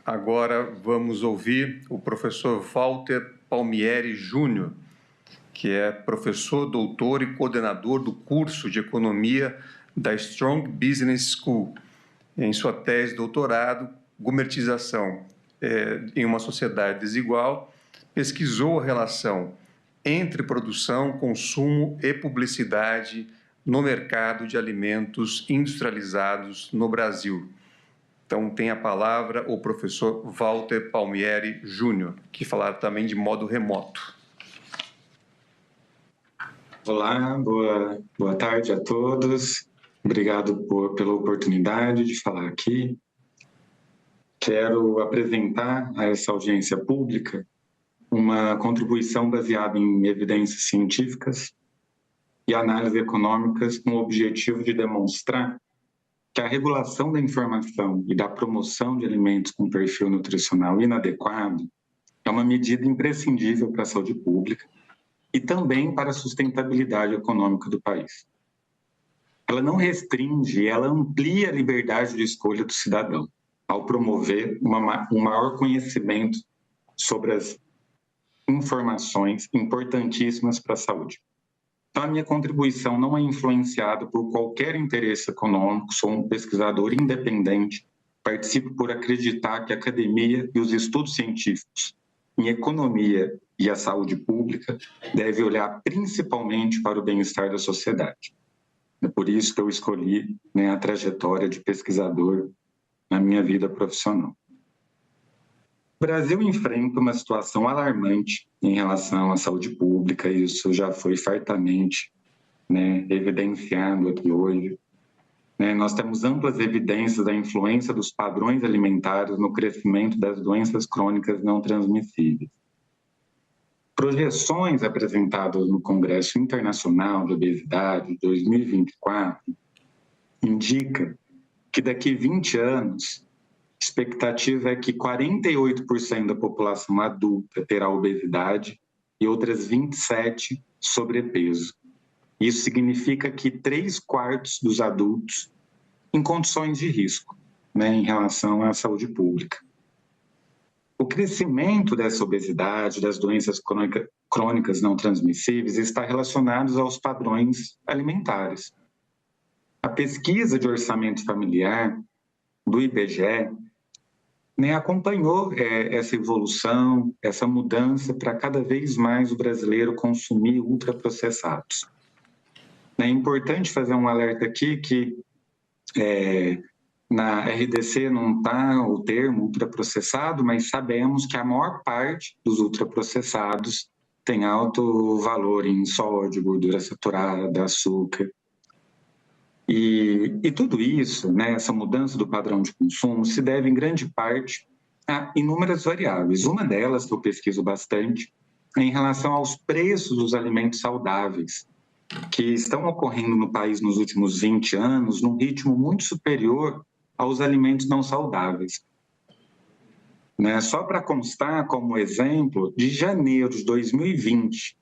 Agora vamos ouvir o professor Walter Palmieri Júnior, que é professor, doutor e coordenador do curso de Economia da Strong Business School. Em sua tese de doutorado, Gumertização em uma sociedade desigual, pesquisou a relação entre produção, consumo e publicidade no mercado de alimentos industrializados no Brasil. Então, tem a palavra o professor Walter Palmieri Júnior, que falará também de modo remoto. Olá, boa tarde a todos. Obrigado pela oportunidade de falar aqui. Quero apresentar a essa audiência pública uma contribuição baseada em evidências científicas e análises econômicas com o objetivo de demonstrar que a regulação da informação e da promoção de alimentos com perfil nutricional inadequado é uma medida imprescindível para a saúde pública e também para a sustentabilidade econômica do país. Ela não restringe, ela amplia a liberdade de escolha do cidadão, ao promover um maior conhecimento sobre as informações importantíssimas para a saúde. Então, a minha contribuição não é influenciada por qualquer interesse econômico, sou um pesquisador independente, participo por acreditar que a academia e os estudos científicos em economia e a saúde pública devem olhar principalmente para o bem-estar da sociedade. É por isso que eu escolhi a trajetória de pesquisador na minha vida profissional. O Brasil enfrenta uma situação alarmante em relação à saúde pública, e isso já foi fartamente evidenciado aqui hoje. Nós temos amplas evidências da influência dos padrões alimentares no crescimento das doenças crônicas não transmissíveis. Projeções apresentadas no Congresso Internacional de Obesidade 2024 indicam que daqui a 20 anos, a expectativa é que 48% da população adulta terá obesidade e outras 27% sobrepeso. Isso significa que 3/4 dos adultos em condições de risco, em relação à saúde pública. O crescimento dessa obesidade, das doenças crônicas não transmissíveis, está relacionado aos padrões alimentares. A pesquisa de orçamento familiar do IBGE acompanhou essa evolução, essa mudança para cada vez mais o brasileiro consumir ultraprocessados. É importante fazer um alerta aqui que na RDC não está o termo ultraprocessado, mas sabemos que a maior parte dos ultraprocessados tem alto valor em sódio, gordura saturada, açúcar. E tudo isso, essa mudança do padrão de consumo, se deve em grande parte a inúmeras variáveis. Uma delas, que eu pesquiso bastante, é em relação aos preços dos alimentos saudáveis, que estão ocorrendo no país nos últimos 20 anos, num ritmo muito superior aos alimentos não saudáveis. Só para constar como exemplo, de janeiro de 2020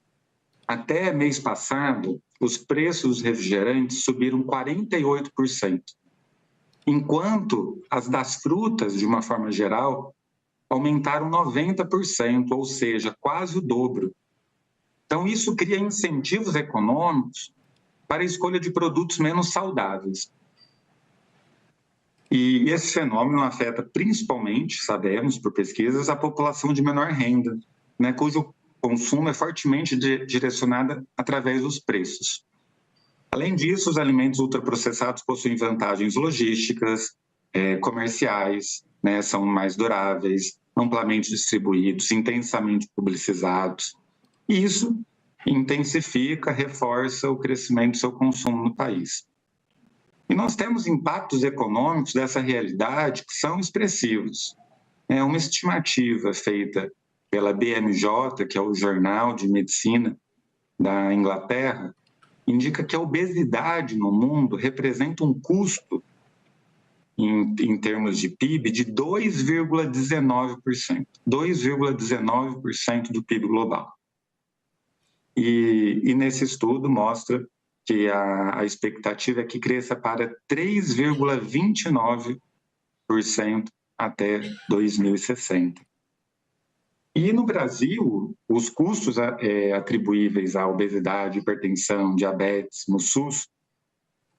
até mês passado, os preços dos refrigerantes subiram 48%, enquanto as das frutas, de uma forma geral, aumentaram 90%, ou seja, quase o dobro. Então, isso cria incentivos econômicos para a escolha de produtos menos saudáveis. E esse fenômeno afeta principalmente, sabemos por pesquisas, a população de menor renda, cujo consumo é fortemente direcionado através dos preços. Além disso, os alimentos ultraprocessados possuem vantagens logísticas, comerciais, são mais duráveis, amplamente distribuídos, intensamente publicizados. E isso intensifica, reforça o crescimento do seu consumo no país. E nós temos impactos econômicos dessa realidade que são expressivos. É uma estimativa feita pela BMJ, que é o Jornal de Medicina da Inglaterra, indica que a obesidade no mundo representa um custo, em termos de PIB, de 2,19%. 2,19% do PIB global. E nesse estudo mostra que a expectativa é que cresça para 3,29% até 2060. E no Brasil, os custos atribuíveis à obesidade, hipertensão, diabetes no SUS,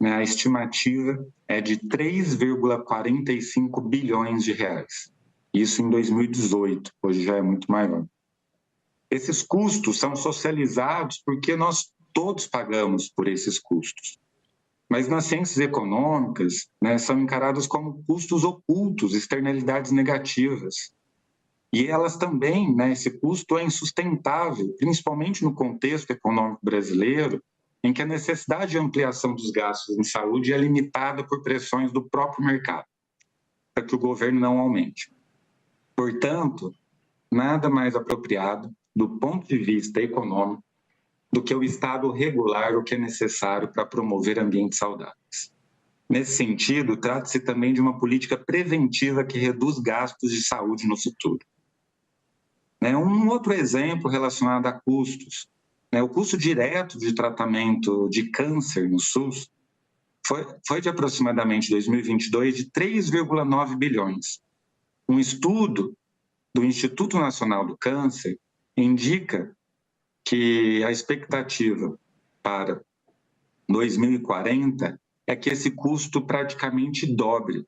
né, a estimativa é de 3,45 bilhões de reais. Isso em 2018, hoje já é muito maior. Esses custos são socializados porque nós todos pagamos por esses custos. Mas nas ciências econômicas, né, são encarados como custos ocultos, externalidades negativas. E elas também, né, esse custo é insustentável, principalmente no contexto econômico brasileiro, em que a necessidade de ampliação dos gastos em saúde é limitada por pressões do próprio mercado, para que o governo não aumente. Portanto, nada mais apropriado, do ponto de vista econômico, do que o Estado regular o que é necessário para promover ambientes saudáveis. Nesse sentido, trata-se também de uma política preventiva que reduz gastos de saúde no futuro. Um outro exemplo relacionado a custos, o custo direto de tratamento de câncer no SUS foi de aproximadamente 2022 de 3,9 bilhões. Um estudo do Instituto Nacional do Câncer indica que a expectativa para 2040 é que esse custo praticamente dobre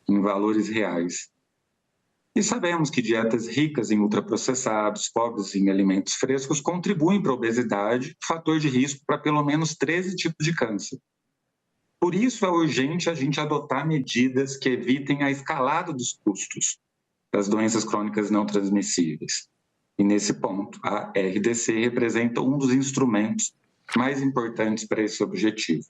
em valores reais. E sabemos que dietas ricas em ultraprocessados, pobres em alimentos frescos, contribuem para a obesidade, fator de risco para pelo menos 13 tipos de câncer. Por isso é urgente a gente adotar medidas que evitem a escalada dos custos das doenças crônicas não transmissíveis. E nesse ponto, a RDC representa um dos instrumentos mais importantes para esse objetivo.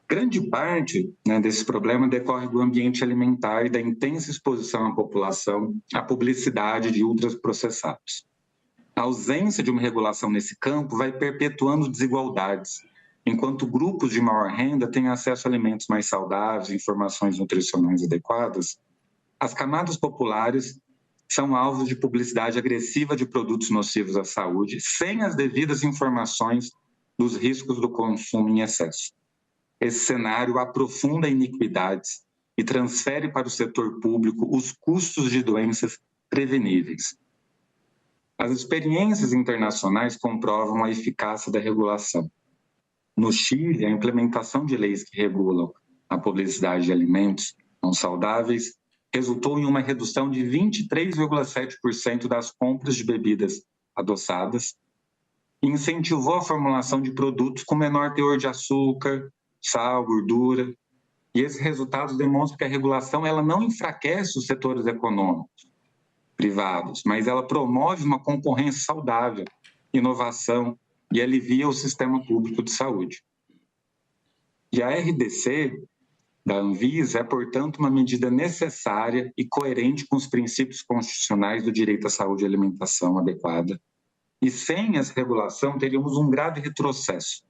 Grande parte, desse problema decorre do ambiente alimentar e da intensa exposição à população à publicidade de ultraprocessados. A ausência de uma regulação nesse campo vai perpetuando desigualdades, enquanto grupos de maior renda têm acesso a alimentos mais saudáveis, informações nutricionais adequadas, as camadas populares são alvos de publicidade agressiva de produtos nocivos à saúde, sem as devidas informações dos riscos do consumo em excesso. Esse cenário aprofunda iniquidades e transfere para o setor público os custos de doenças preveníveis. As experiências internacionais comprovam a eficácia da regulação. No Chile, a implementação de leis que regulam a publicidade de alimentos não saudáveis resultou em uma redução de 23,7% das compras de bebidas adoçadas e incentivou a formulação de produtos com menor teor de açúcar, sal, gordura. E esses resultados demonstram que a regulação ela não enfraquece os setores econômicos privados, mas ela promove uma concorrência saudável, inovação e alivia o sistema público de saúde. E a RDC da Anvisa é, portanto, uma medida necessária e coerente com os princípios constitucionais do direito à saúde e alimentação adequada. E sem essa regulação, teríamos um grave retrocesso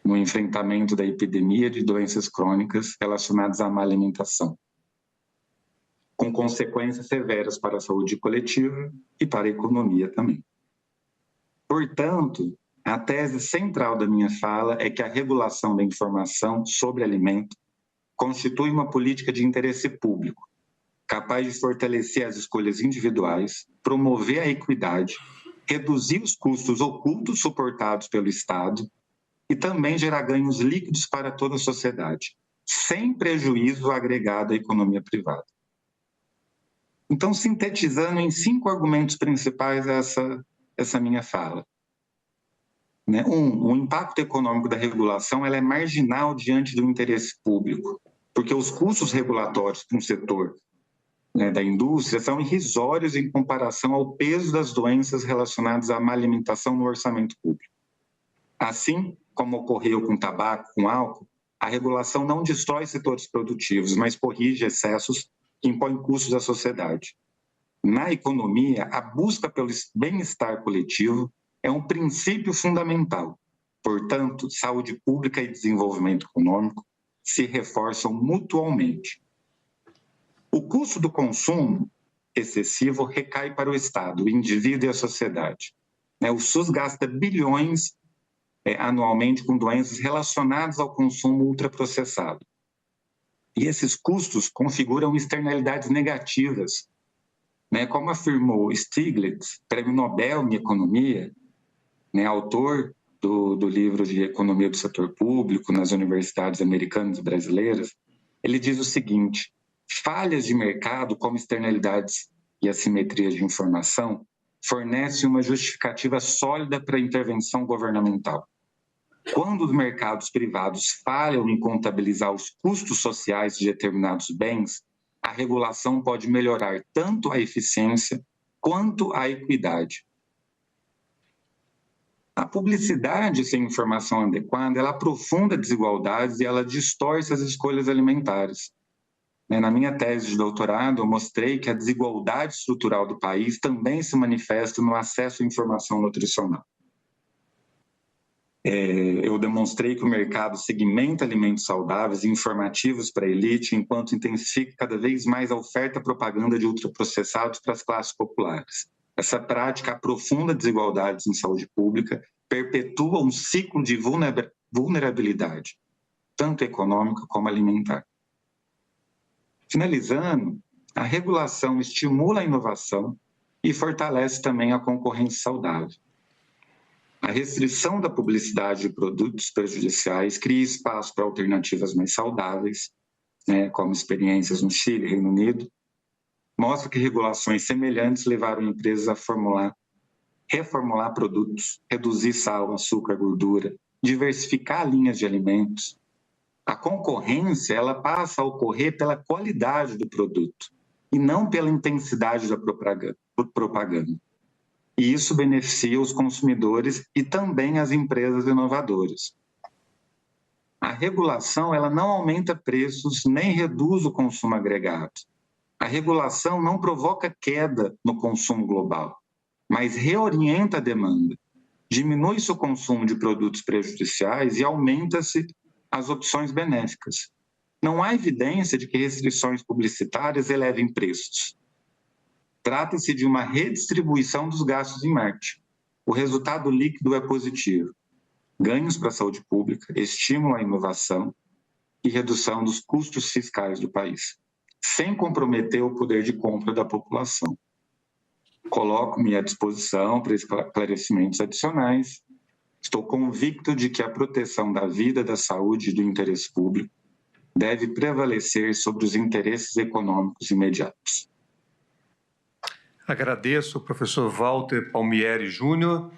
no enfrentamento da epidemia de doenças crônicas relacionadas à má alimentação, com consequências severas para a saúde coletiva e para a economia também. Portanto, a tese central da minha fala é que a regulação da informação sobre alimento constitui uma política de interesse público, capaz de fortalecer as escolhas individuais, promover a equidade, reduzir os custos ocultos suportados pelo Estado e também gerar ganhos líquidos para toda a sociedade, sem prejuízo agregado à economia privada. Então, sintetizando em 5 argumentos principais essa minha fala. O impacto econômico da regulação ela é marginal diante do interesse público, porque os custos regulatórios para um setor da indústria são irrisórios em comparação ao peso das doenças relacionadas à má alimentação no orçamento público. Assim como ocorreu com tabaco, com álcool, a regulação não destrói setores produtivos, mas corrige excessos que impõem custos à sociedade. Na economia, a busca pelo bem-estar coletivo é um princípio fundamental. Portanto, saúde pública e desenvolvimento econômico se reforçam mutuamente. O custo do consumo excessivo recai para o Estado, o indivíduo e a sociedade. O SUS gasta bilhões anualmente com doenças relacionadas ao consumo ultraprocessado. E esses custos configuram externalidades negativas, né? Como afirmou Stiglitz, prêmio Nobel em Economia, né, autor do livro de Economia do Setor Público nas universidades americanas e brasileiras, ele diz o seguinte: falhas de mercado, como externalidades e assimetrias de informação, fornecem uma justificativa sólida para a intervenção governamental. Quando os mercados privados falham em contabilizar os custos sociais de determinados bens, a regulação pode melhorar tanto a eficiência quanto a equidade. A publicidade sem informação adequada, ela aprofunda desigualdades e ela distorce as escolhas alimentares. Na minha tese de doutorado, eu mostrei que a desigualdade estrutural do país também se manifesta no acesso à informação nutricional. Eu demonstrei que o mercado segmenta alimentos saudáveis e informativos para a elite, enquanto intensifica cada vez mais a oferta e propaganda de ultraprocessados para as classes populares. Essa prática aprofunda desigualdades em saúde pública, perpetua um ciclo de vulnerabilidade, tanto econômica como alimentar. Finalizando, a regulação estimula a inovação e fortalece também a concorrência saudável. A restrição da publicidade de produtos prejudiciais cria espaço para alternativas mais saudáveis, né, como experiências no Chile e Reino Unido, mostra que regulações semelhantes levaram empresas a reformular produtos, reduzir sal, açúcar, gordura, diversificar linhas de alimentos. A concorrência, ela passa a ocorrer pela qualidade do produto e não pela intensidade da propaganda. E isso beneficia os consumidores e também as empresas inovadoras. A regulação, ela não aumenta preços nem reduz o consumo agregado. A regulação não provoca queda no consumo global, mas reorienta a demanda. Diminui-se o consumo de produtos prejudiciais e aumenta-se as opções benéficas. Não há evidência de que restrições publicitárias elevem preços. Trata-se de uma redistribuição dos gastos em marketing. O resultado líquido é positivo. Ganhos para a saúde pública, estímulo à inovação e redução dos custos fiscais do país, sem comprometer o poder de compra da população. Coloco-me à disposição para esclarecimentos adicionais. Estou convicto de que a proteção da vida, da saúde e do interesse público deve prevalecer sobre os interesses econômicos imediatos. Agradeço ao professor Walter Palmieri Júnior.